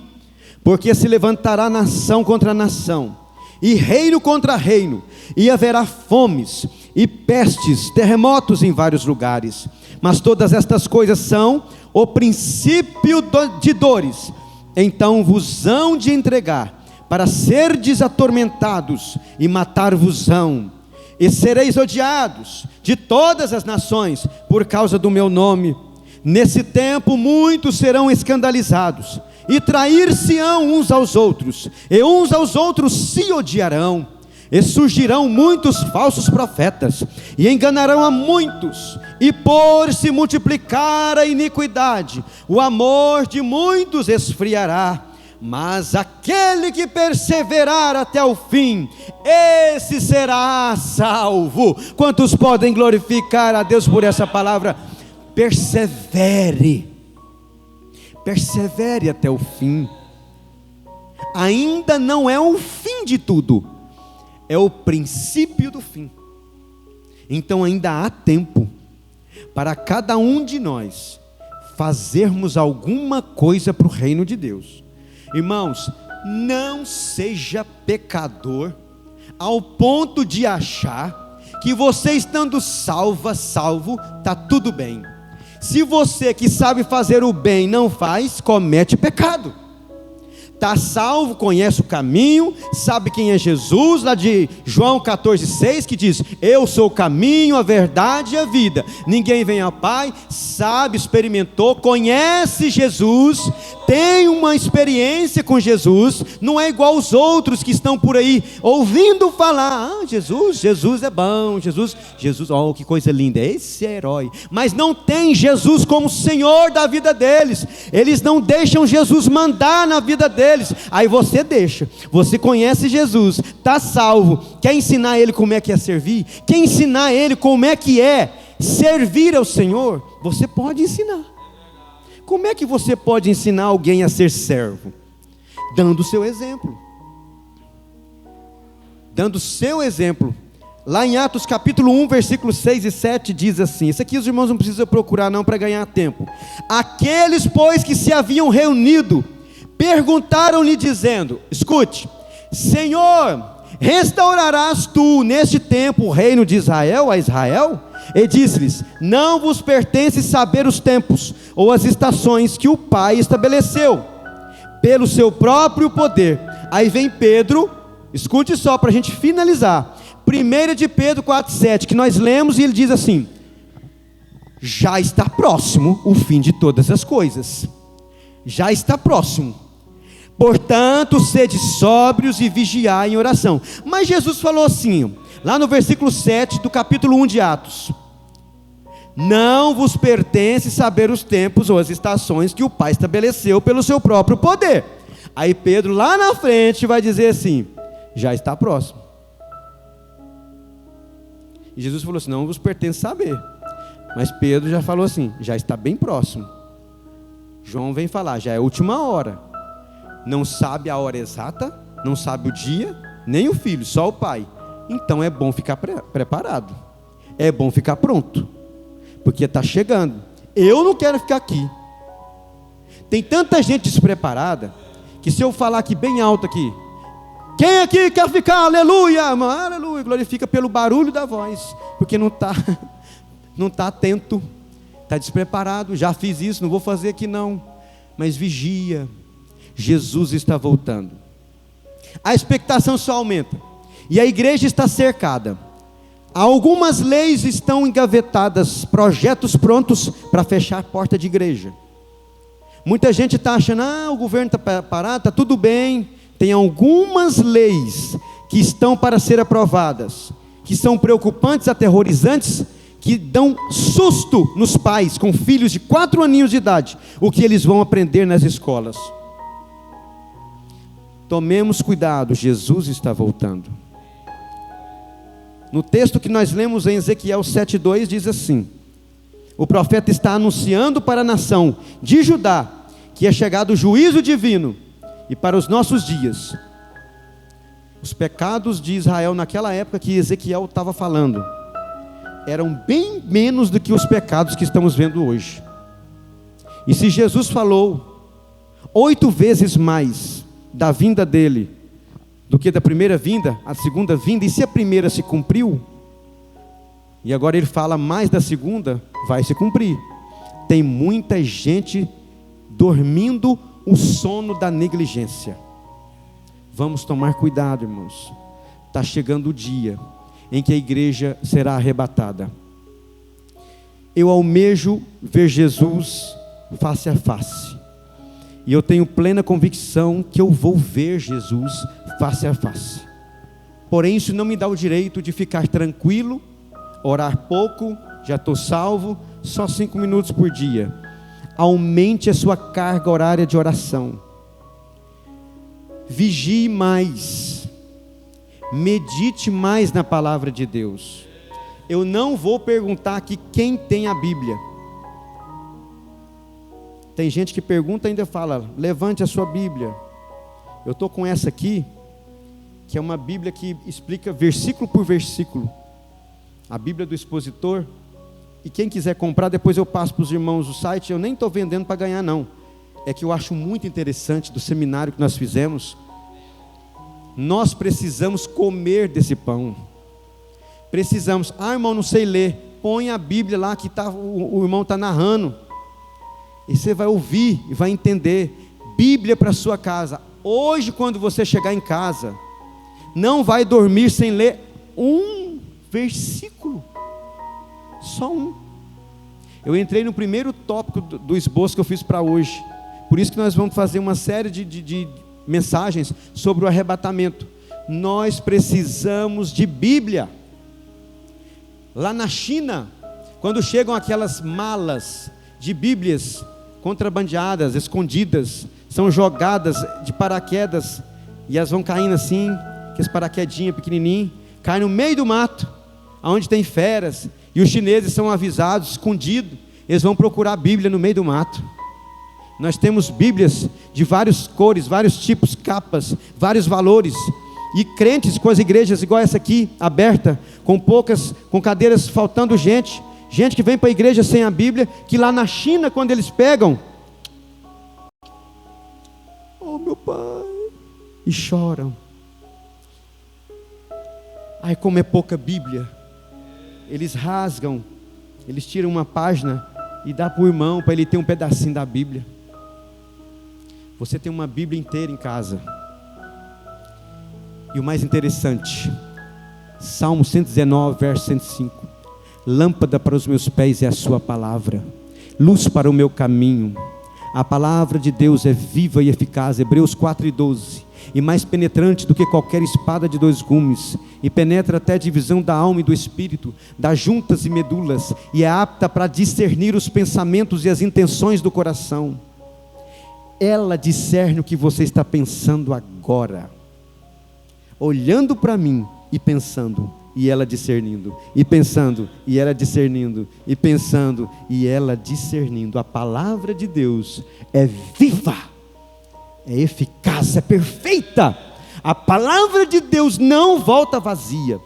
porque se levantará nação contra nação, e reino contra reino, e haverá fomes, e pestes, terremotos em vários lugares, mas todas estas coisas são o princípio de dores. Então vos hão de entregar, para serdes atormentados, e matar-vos-ão, e sereis odiados de todas as nações, por causa do meu nome. Nesse tempo muitos serão escandalizados, e trair-se-ão uns aos outros, e uns aos outros se odiarão, e surgirão muitos falsos profetas, e enganarão a muitos, e por se multiplicar a iniquidade, o amor de muitos esfriará, mas aquele que perseverar até o fim, esse será salvo. Quantos podem glorificar a Deus por essa palavra? Persevere, persevere até o fim. Ainda não é o fim de tudo, é o princípio do fim. Então ainda há tempo para cada um de nós fazermos alguma coisa para o reino de Deus. Irmãos, não seja pecador ao ponto de achar que você estando salvo, está tudo bem. Se você que sabe fazer o bem não faz, comete pecado. Está salvo, conhece o caminho, sabe quem é Jesus, lá de João 14,6, que diz: eu sou o caminho, a verdade e a vida, ninguém vem ao Pai, sabe, experimentou, conhece Jesus, tem uma experiência com Jesus, não é igual os outros que estão por aí, ouvindo falar: Jesus é bom, Jesus, oh, que coisa linda, esse é herói, mas não tem Jesus como Senhor da vida deles, eles não deixam Jesus mandar na vida deles. Aí você deixa, você conhece Jesus, está salvo, quer ensinar ele como é que é servir, quer ensinar ele como é que é servir ao Senhor, você pode ensinar. Como é que você pode ensinar alguém a ser servo? Dando o seu exemplo. Dando o seu exemplo. Lá em Atos capítulo 1, versículos 6 e 7 diz assim, isso aqui os irmãos não precisam procurar não para ganhar tempo. Aqueles pois que se haviam reunido, perguntaram-lhe dizendo, escute: Senhor, restaurarás tu neste tempo o reino de Israel a Israel? E disse-lhes: não vos pertence saber os tempos ou as estações que o Pai estabeleceu pelo seu próprio poder. Aí vem Pedro, escute só para a gente finalizar, 1 de Pedro 4,7, que nós lemos, e ele diz assim: já está próximo o fim de todas as coisas, já está próximo, portanto sede sóbrios e vigiai em oração. Mas Jesus falou assim, lá no versículo 7 do capítulo 1 de Atos: não vos pertence saber os tempos ou as estações que o Pai estabeleceu pelo seu próprio poder. Aí Pedro lá na frente vai dizer assim: já está próximo. E Jesus falou assim: não vos pertence saber. Mas Pedro já falou assim: já está bem próximo. João vem falar: já é a última hora. Não sabe a hora exata, não sabe o dia, nem o filho, só o Pai. Então é bom ficar preparado, é bom ficar pronto, porque está chegando. Eu não quero ficar aqui. Tem tanta gente despreparada, que se eu falar aqui bem alto aqui: quem aqui quer ficar, aleluia, aleluia, glorifica pelo barulho da voz, porque não está atento, está despreparado. Já fiz isso, não vou fazer aqui não. Mas vigia, Jesus está voltando. A expectação só aumenta, e a igreja está cercada. Algumas leis estão engavetadas, projetos prontos para fechar a porta de igreja. Muita gente está achando: o governo está parado, está tudo bem. Tem algumas leis que estão para ser aprovadas, que são preocupantes, aterrorizantes, que dão susto nos pais com filhos de 4 aninhos de idade, o que eles vão aprender nas escolas. Tomemos cuidado, Jesus está voltando. No texto que nós lemos em Ezequiel 7,2 diz assim: o profeta está anunciando para a nação de Judá que é chegado o juízo divino. E para os nossos dias, os pecados de Israel naquela época que Ezequiel estava falando, eram bem menos do que os pecados que estamos vendo hoje. E se Jesus falou 8 vezes mais da vinda dele do que da primeira vinda, a segunda vinda, e se a primeira se cumpriu, e agora ele fala mais da segunda, vai se cumprir. Tem muita gente dormindo o sono da negligência. Vamos tomar cuidado, irmãos. Está chegando o dia em que a igreja será arrebatada. Eu almejo ver Jesus face a face, e eu tenho plena convicção que eu vou ver Jesus face a face. Porém, isso não me dá o direito de ficar tranquilo, orar pouco, já estou salvo, só 5 minutos por dia. Aumente a sua carga horária de oração. Vigie mais. Medite mais na palavra de Deus. Eu não vou perguntar aqui quem tem a Bíblia. Tem gente que pergunta e ainda fala: levante a sua Bíblia. Eu estou com essa aqui, que é uma Bíblia que explica versículo por versículo. A Bíblia do Expositor. E quem quiser comprar, depois eu passo para os irmãos o site. Eu nem estou vendendo para ganhar não. É que eu acho muito interessante do seminário que nós fizemos. Nós precisamos comer desse pão. Precisamos. Irmão, não sei ler. põe a Bíblia lá que o irmão está narrando. E você vai ouvir e vai entender. Bíblia para a sua casa. Hoje, quando você chegar em casa, não vai dormir sem ler um versículo. Só um. Eu entrei no primeiro tópico do esboço que eu fiz para hoje. Por isso que nós vamos fazer uma série de mensagens sobre o arrebatamento. Nós precisamos de Bíblia. Lá na China, quando chegam aquelas malas de Bíblias contrabandeadas, escondidas, são jogadas de paraquedas, e elas vão caindo assim, aqueles paraquedinhos pequenininhos, caem no meio do mato, onde tem feras, e os chineses são avisados, escondidos, eles vão procurar a Bíblia no meio do mato. Nós temos Bíblias de várias cores, vários tipos, capas, vários valores, e crentes com as igrejas igual essa aqui, aberta, com cadeiras faltando gente que vem para a igreja sem a Bíblia, que lá na China, quando eles pegam, oh meu pai, e choram. Ai, como é pouca Bíblia. Eles rasgam, eles tiram uma página e dá para o irmão, para ele ter um pedacinho da Bíblia. Você tem uma Bíblia inteira em casa. E o mais interessante, Salmo 119, verso 105. Lâmpada para os meus pés é a sua palavra, luz para o meu caminho. A palavra de Deus é viva e eficaz, Hebreus 4:12, e mais penetrante do que qualquer espada de 2 gumes, e penetra até a divisão da alma e do espírito, das juntas e medulas, e é apta para discernir os pensamentos e as intenções do coração. Ela discerne o que você está pensando agora, olhando para mim e pensando, e ela discernindo, e pensando, e ela discernindo, e pensando, e ela discernindo. A palavra de Deus é viva, é eficaz, é perfeita. A palavra de Deus não volta vazia.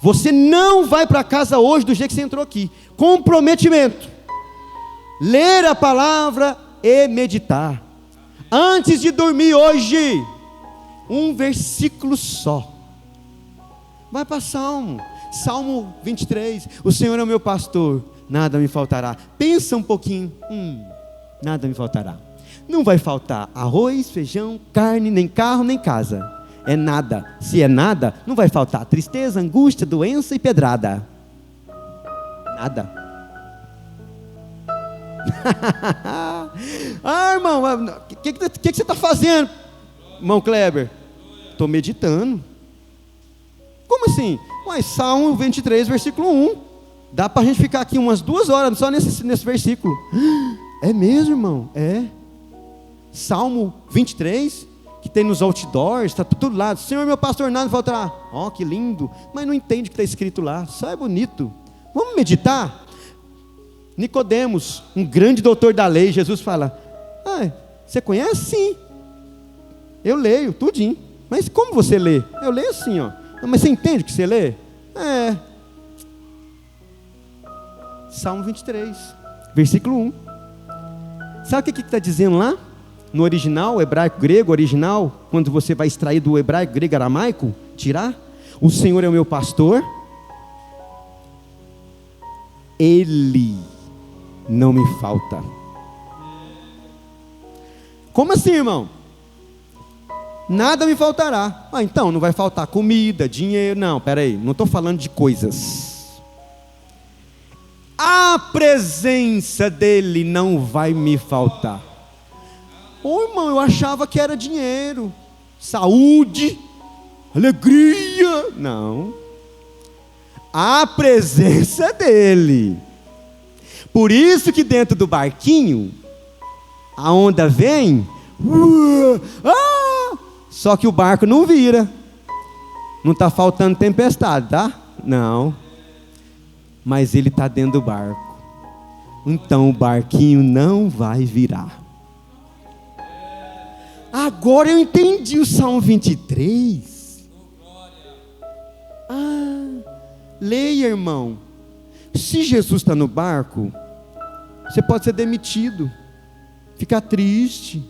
Você não vai para casa hoje do jeito que você entrou aqui. Comprometimento, ler a palavra e meditar. Antes de dormir hoje, um versículo só. Vai para Salmo 23. O Senhor é o meu pastor, nada me faltará. Pensa um pouquinho, nada me faltará. Não vai faltar arroz, feijão, carne, nem carro, nem casa. É nada. Se é nada, não vai faltar tristeza, angústia, doença e pedrada. Nada. Irmão, o que você está fazendo, irmão Kleber? Estou meditando. Como assim? Salmo 23, versículo 1. Dá para a gente ficar aqui umas 2 horas só nesse versículo. É mesmo, irmão? É. Salmo 23, que tem nos outdoors, está tudo lá. Senhor meu pastor, nada faltará. Ó, que lindo. Mas não entende o que está escrito lá. Só é bonito. Vamos meditar? Nicodemos, um grande doutor da lei, Jesus fala: você conhece? Sim. Eu leio tudinho. Mas como você lê? Eu leio assim, ó. Mas você entende o que você lê? Salmo 23, versículo 1. Sabe o que está dizendo lá? No original, hebraico, grego, original, quando você vai extrair do hebraico, grego, aramaico, tirar: o Senhor é o meu pastor, Ele não me falta. Como assim, irmão? Nada me faltará. Então não vai faltar comida, dinheiro. Não, peraí, não estou falando de coisas. A presença dele não vai me faltar. Irmão, eu achava que era dinheiro, saúde, alegria. Não. A presença dele. Por isso que dentro do barquinho, a onda vem, só que o barco não vira. Não está faltando tempestade, tá? Não. Mas ele está dentro do barco. Então o barquinho não vai virar. Agora eu entendi o Salmo 23. Leia, irmão. Se Jesus está no barco, você pode ser demitido, ficar triste,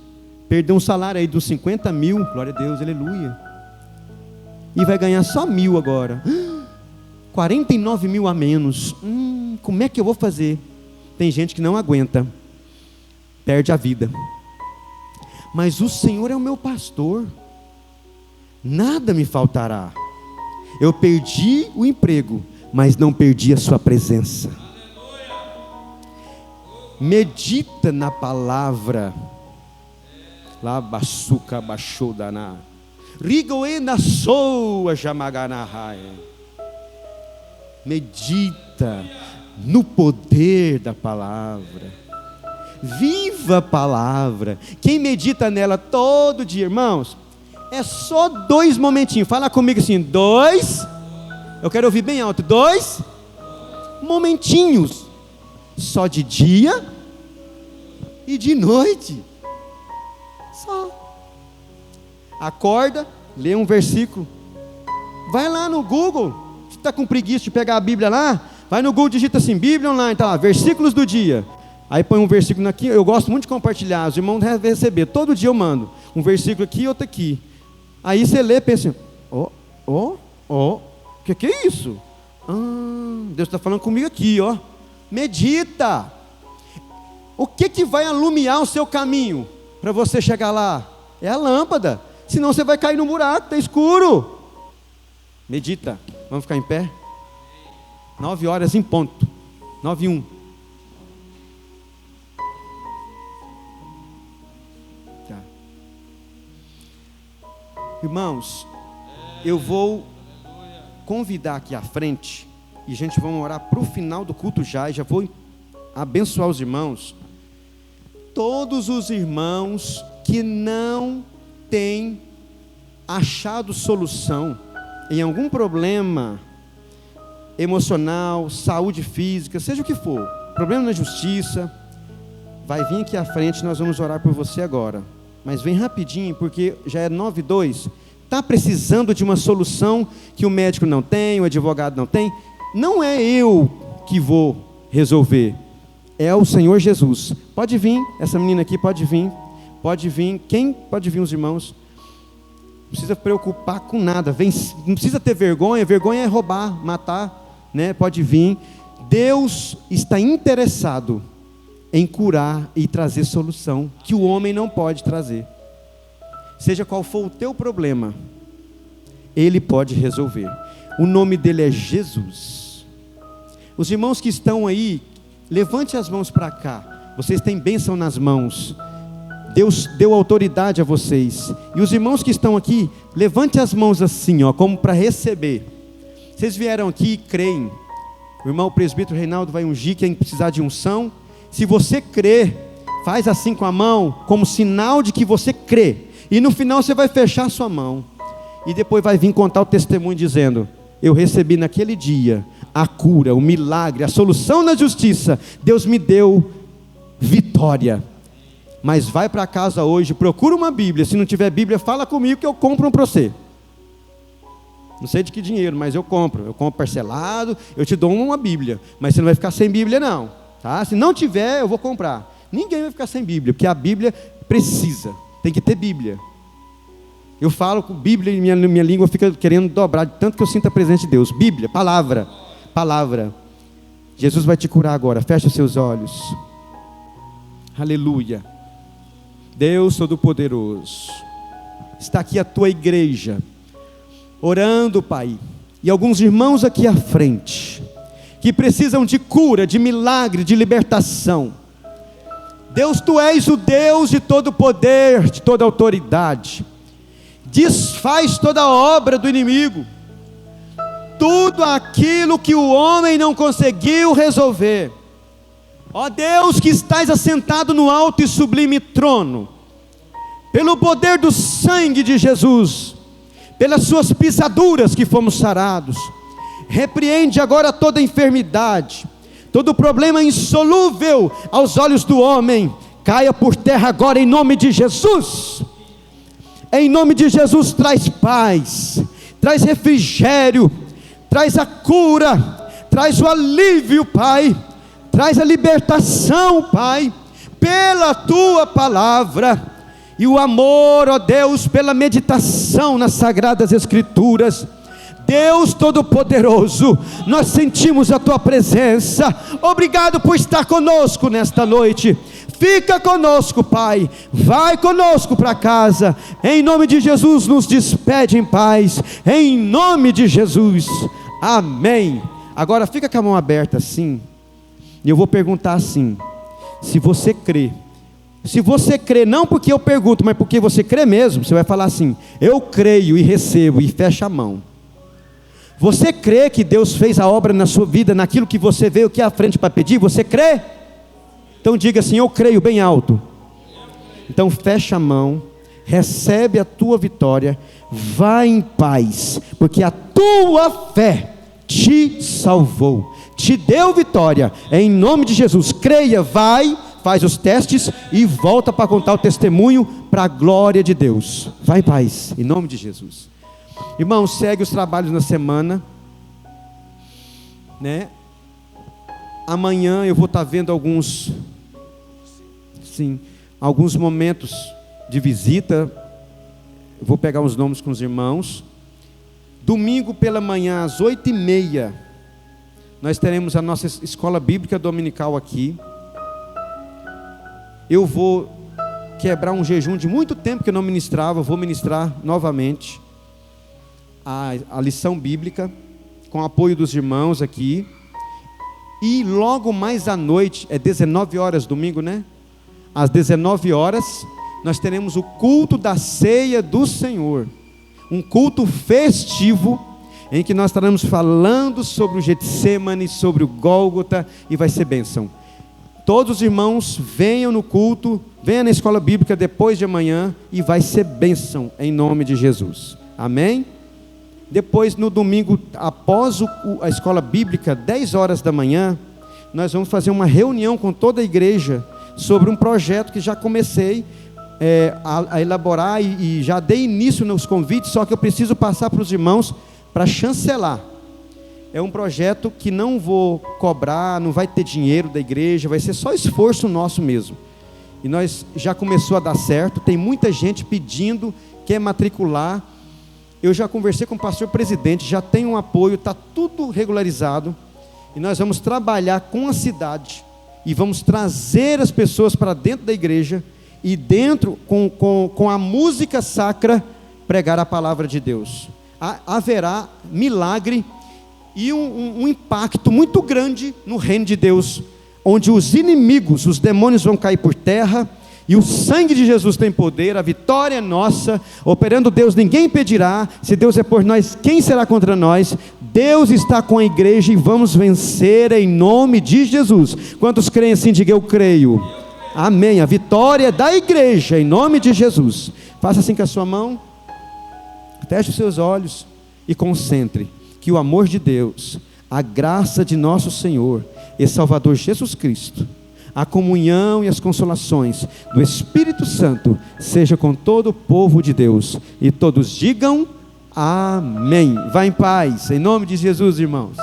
perder um salário aí de uns 50 mil, glória a Deus, aleluia, e vai ganhar só 1.000 agora, 49 mil a menos. como é que eu vou fazer? Tem gente que não aguenta, perde a vida. Mas o Senhor é o meu pastor, nada me faltará. Eu perdi o emprego, mas não perdi a sua presença. Medita na palavra. Lá baçuca baixou daná. Rigoena soa jamaganahai. Medita no poder da palavra. Viva a palavra. Quem medita nela todo dia, irmãos, é só 2 momentinhos. Fala comigo assim, 2. Eu quero ouvir bem alto. 2 momentinhos. Só de dia e de noite. Só. Acorda, lê um versículo. Vai lá no Google. Se está com preguiça de pegar a Bíblia lá, vai no Google, digita assim, Bíblia online, tá lá, versículos do dia. Aí põe um versículo aqui. Eu gosto muito de compartilhar, os irmãos devem receber. Todo dia eu mando um versículo aqui e outro aqui. Aí você lê e pensa, o que é isso? Deus está falando comigo aqui, ó. Medita. O que vai alumiar o seu caminho para você chegar lá? É a lâmpada. Senão você vai cair no buraco, está escuro. Medita. Vamos ficar em pé? 9 horas em ponto. 9:01. Tá. Irmãos, eu vou convidar aqui à frente, e a gente vai orar para o final do culto já, e já vou abençoar os irmãos. Todos os irmãos que não têm achado solução em algum problema emocional, saúde física, seja o que for, problema na justiça, vai vir aqui à frente, nós vamos orar por você agora. Mas vem rapidinho, porque já é 9:02. Está precisando de uma solução que o médico não tem, o advogado não tem? Não é eu que vou resolver, é o Senhor Jesus. Pode vir, essa menina aqui pode vir. Quem pode vir, os irmãos? Não precisa preocupar com nada. Vem, não precisa ter vergonha. Vergonha é roubar, matar, né? Pode vir. Deus está interessado em curar e trazer solução que o homem não pode trazer. Seja qual for o teu problema, Ele pode resolver. O nome dele é Jesus. Os irmãos que estão aí, levante as mãos para cá. Vocês têm bênção nas mãos. Deus deu autoridade a vocês. E os irmãos que estão aqui, levante as mãos assim, ó, como para receber. Vocês vieram aqui e creem. O irmão presbítero Reinaldo vai ungir quem precisar de unção. Se você crê, faz assim com a mão, como sinal de que você crê. E no final você vai fechar sua mão. E depois vai vir contar o testemunho dizendo: eu recebi naquele dia a cura, o milagre, a solução na justiça. Deus me deu vitória. Mas vai para casa hoje, procura uma Bíblia. Se não tiver Bíblia, fala comigo que eu compro um para você. Não sei de que dinheiro, mas eu compro parcelado, eu te dou uma Bíblia. Mas você não vai ficar sem Bíblia não, tá? Se não tiver, eu vou comprar. Ninguém vai ficar sem Bíblia, porque a Bíblia precisa, tem que ter Bíblia. Eu falo com Bíblia e minha língua fica querendo dobrar, de tanto que eu sinto a presença de Deus. Bíblia, palavra. Jesus vai te curar agora, fecha os seus olhos. Aleluia. Deus Todo-Poderoso, está aqui a tua igreja, orando, Pai, e alguns irmãos aqui à frente, que precisam de cura, de milagre, de libertação. Deus, Tu és o Deus de todo poder, de toda autoridade. Desfaz toda a obra do inimigo, tudo aquilo que o homem não conseguiu resolver. Ó Deus, que estás assentado no alto e sublime trono, pelo poder do sangue de Jesus, pelas suas pisaduras que fomos sarados, repreende agora toda enfermidade, todo problema insolúvel aos olhos do homem, caia por terra agora em nome de Jesus. Em nome de Jesus, traz paz, traz refrigério, traz a cura, traz o alívio, Pai, traz a libertação, Pai, pela Tua palavra, e o amor, ó Deus, pela meditação nas Sagradas Escrituras. Deus Todo-Poderoso, nós sentimos a Tua presença. Obrigado por estar conosco nesta noite. Fica conosco, Pai. Vai conosco para casa. Em nome de Jesus, nos despede em paz. Em nome de Jesus. Amém. Agora fica com a mão aberta assim. E eu vou perguntar assim: se você crê. Se você crê, não porque eu pergunto, mas porque você crê mesmo, você vai falar assim: eu creio e recebo, e fecha a mão. Você crê que Deus fez a obra na sua vida, naquilo que você veio aqui à frente para pedir? Você crê? Então diga assim: eu creio, bem alto. Então fecha a mão, recebe a tua vitória, vai em paz, porque a tua fé te salvou, te deu vitória, em nome de Jesus. Creia, vai, faz os testes e volta para contar o testemunho para a glória de Deus. Vai em paz, em nome de Jesus. Irmão, segue os trabalhos na semana, né? Amanhã eu vou estar vendo alguns momentos de visita. Eu vou pegar os nomes com os irmãos. Domingo pela manhã às 8h30 nós teremos a nossa escola bíblica dominical aqui. Eu vou quebrar um jejum de muito tempo que eu não ministrava. Vou ministrar novamente a lição bíblica, com o apoio dos irmãos aqui. E logo mais à noite, é 19 horas domingo, né? Às 19 horas, nós teremos o culto da ceia do Senhor. Um culto festivo, em que nós estaremos falando sobre o Getsemane, sobre o Gólgota, e vai ser bênção. Todos os irmãos venham no culto, venham na escola bíblica depois de amanhã, e vai ser bênção, em nome de Jesus. Amém? Depois, no domingo, após a escola bíblica, 10 horas da manhã, nós vamos fazer uma reunião com toda a igreja, sobre um projeto que já comecei a elaborar, e já dei início nos convites, só que eu preciso passar para os irmãos para chancelar. É um projeto que não vou cobrar, não vai ter dinheiro da igreja, vai ser só esforço nosso mesmo. E nós já começou a dar certo, tem muita gente pedindo, quer matricular. Eu já conversei com o pastor presidente, já tem um apoio, está tudo regularizado. E nós vamos trabalhar com a cidade, e vamos trazer as pessoas para dentro da igreja, e dentro, com a música sacra, pregar a palavra de Deus. Haverá milagre e um impacto muito grande no reino de Deus, onde os inimigos, os demônios vão cair por terra, e o sangue de Jesus tem poder, a vitória é nossa. Operando Deus, ninguém impedirá. Se Deus é por nós, quem será contra nós? Deus está com a igreja, e vamos vencer em nome de Jesus. Quantos creem assim? Diga: eu creio. Amém. A vitória é da igreja, em nome de Jesus. Faça assim com a sua mão, feche os seus olhos e concentre que o amor de Deus, a graça de nosso Senhor e Salvador Jesus Cristo, a comunhão e as consolações do Espírito Santo seja com todo o povo de Deus, e todos digam amém. Vá em paz, em nome de Jesus, irmãos.